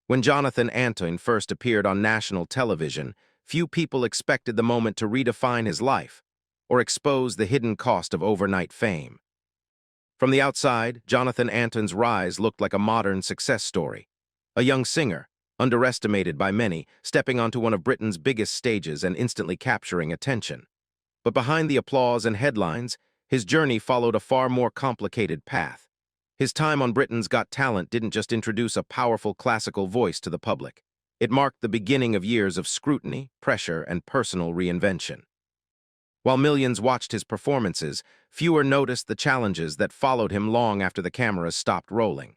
When Jonathan Antoine first appeared on national television, few people expected the moment to redefine his life or expose the hidden cost of overnight fame. From the outside, Jonathan Antoine's rise looked like a modern success story. A young singer, underestimated by many, stepping onto one of Britain's biggest stages and instantly capturing attention. But behind the applause and headlines, his journey followed a far more complicated path. His time on Britain's Got Talent didn't just introduce a powerful classical voice to the public. It marked the beginning of years of scrutiny, pressure, and personal reinvention. While millions watched his performances, fewer noticed the challenges that followed him long after the cameras stopped rolling.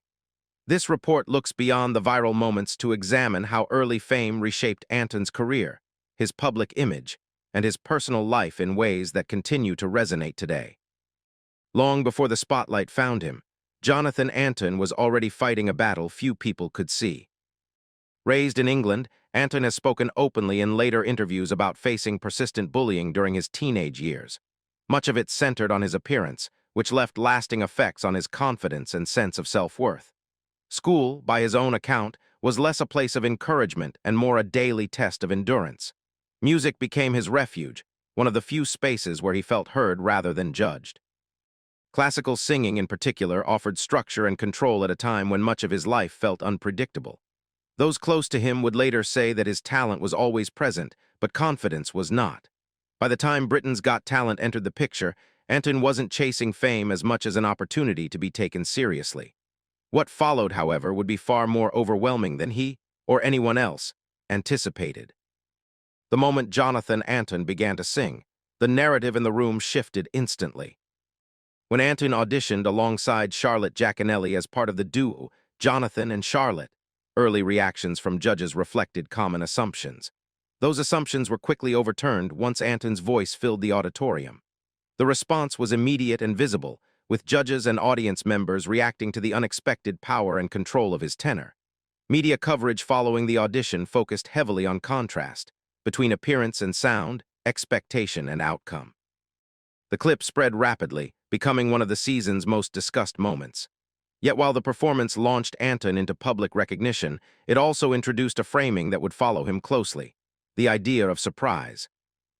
This report looks beyond the viral moments to examine how early fame reshaped Antoine's career, his public image, and his personal life in ways that continue to resonate today. Long before the spotlight found him, Jonathan Antoine was already fighting a battle few people could see. Raised in England, Antoine has spoken openly in later interviews about facing persistent bullying during his teenage years. Much of it centered on his appearance, which left lasting effects on his confidence and sense of self-worth. School, by his own account, was less a place of encouragement and more a daily test of endurance. Music became his refuge, one of the few spaces where he felt heard rather than judged. Classical singing, in particular, offered structure and control at a time when much of his life felt unpredictable. Those close to him would later say that his talent was always present, but confidence was not. By the time Britain's Got Talent entered the picture, Antoine wasn't chasing fame as much as an opportunity to be taken seriously. What followed, however, would be far more overwhelming than he, or anyone else, anticipated. The moment Jonathan Antoine began to sing, the narrative in the room shifted instantly. When Antoine auditioned alongside Charlotte Jacanelli as part of the duo, Jonathan and Charlotte, early reactions from judges reflected common assumptions. Those assumptions were quickly overturned once Antoine's voice filled the auditorium. The response was immediate and visible, with judges and audience members reacting to the unexpected power and control of his tenor. Media coverage following the audition focused heavily on contrast between appearance and sound, expectation and outcome. The clip spread rapidly, becoming one of the season's most discussed moments. Yet while the performance launched Antoine into public recognition, it also introduced a framing that would follow him closely: the idea of surprise.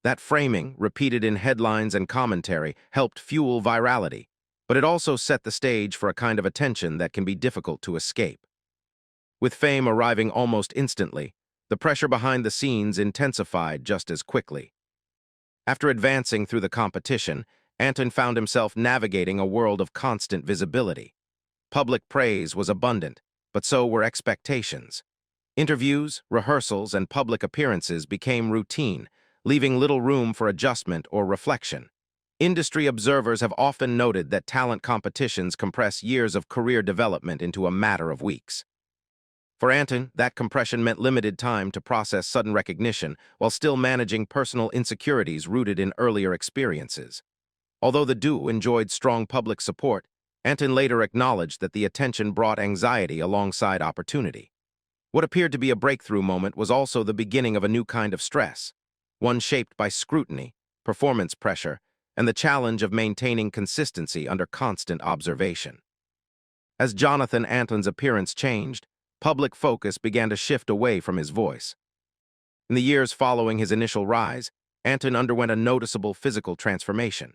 That framing, repeated in headlines and commentary, helped fuel virality, but it also set the stage for a kind of attention that can be difficult to escape. With fame arriving almost instantly, the pressure behind the scenes intensified just as quickly. After advancing through the competition, Antoine found himself navigating a world of constant visibility. Public praise was abundant, but so were expectations. Interviews, rehearsals, and public appearances became routine, leaving little room for adjustment or reflection. Industry observers have often noted that talent competitions compress years of career development into a matter of weeks. For Antoine, that compression meant limited time to process sudden recognition while still managing personal insecurities rooted in earlier experiences. Although the duo enjoyed strong public support, Antoine later acknowledged that the attention brought anxiety alongside opportunity. What appeared to be a breakthrough moment was also the beginning of a new kind of stress, one shaped by scrutiny, performance pressure, and the challenge of maintaining consistency under constant observation. As Jonathan Antoine's appearance changed, public focus began to shift away from his voice. In the years following his initial rise, Antoine underwent a noticeable physical transformation.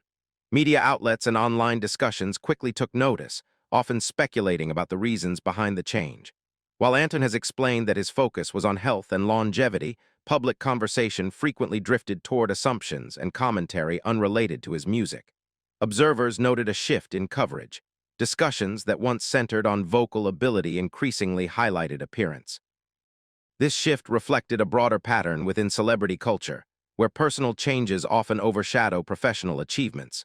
Media outlets and online discussions quickly took notice, often speculating about the reasons behind the change. While Antoine has explained that his focus was on health and longevity, public conversation frequently drifted toward assumptions and commentary unrelated to his music. Observers noted a shift in coverage. Discussions that once centered on vocal ability increasingly highlighted appearance. This shift reflected a broader pattern within celebrity culture, where personal changes often overshadow professional achievements.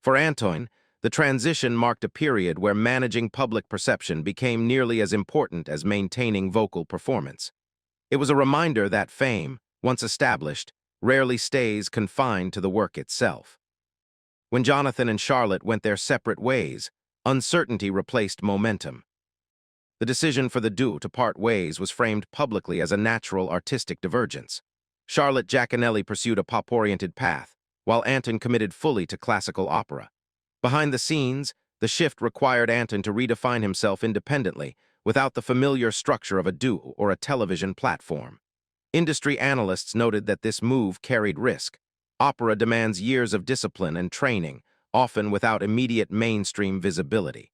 For Antoine, the transition marked a period where managing public perception became nearly as important as maintaining vocal performance. It was a reminder that fame, once established, rarely stays confined to the work itself. When Jonathan and Charlotte went their separate ways, uncertainty replaced momentum. The decision for the duo to part ways was framed publicly as a natural artistic divergence. Charlotte Jacanelli pursued a pop-oriented path, while Antoine committed fully to classical opera. Behind the scenes, the shift required Antoine to redefine himself independently, without the familiar structure of a duo or a television platform. Industry analysts noted that this move carried risk. Opera demands years of discipline and training, often without immediate mainstream visibility.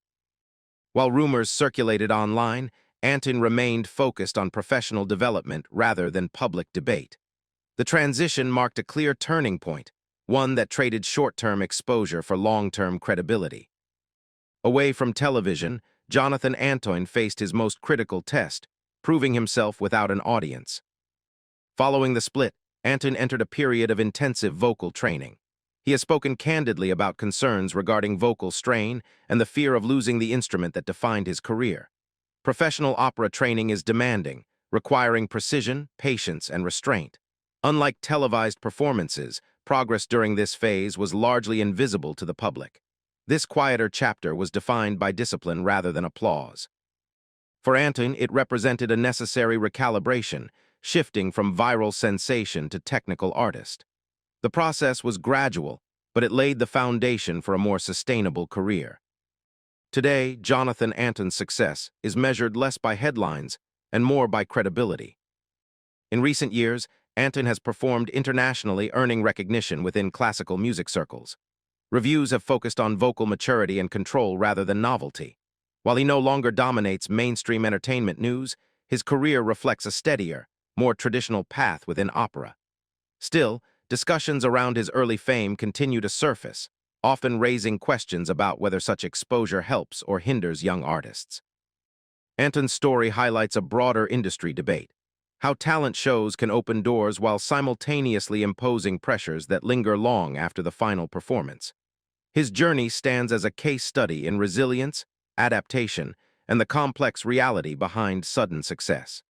While rumors circulated online, Antoine remained focused on professional development rather than public debate. The transition marked a clear turning point, one that traded short-term exposure for long-term credibility. Away from television, Jonathan Antoine faced his most critical test, proving himself without an audience. Following the split, Antoine entered a period of intensive vocal training. He has spoken candidly about concerns regarding vocal strain and the fear of losing the instrument that defined his career. Professional opera training is demanding, requiring precision, patience, and restraint. Unlike televised performances, progress during this phase was largely invisible to the public. This quieter chapter was defined by discipline rather than applause. For Antoine, it represented a necessary recalibration, shifting from viral sensation to technical artist. The process was gradual, but it laid the foundation for a more sustainable career. Today, Jonathan Antoine's success is measured less by headlines and more by credibility. In recent years, Antoine has performed internationally, earning recognition within classical music circles. Reviews have focused on vocal maturity and control rather than novelty. While he no longer dominates mainstream entertainment news, his career reflects a steadier, more traditional path within opera. Still, discussions around his early fame continue to surface, often raising questions about whether such exposure helps or hinders young artists. Antoine's story highlights a broader industry debate: how talent shows can open doors while simultaneously imposing pressures that linger long after the final performance. His journey stands as a case study in resilience, adaptation, and the complex reality behind sudden success.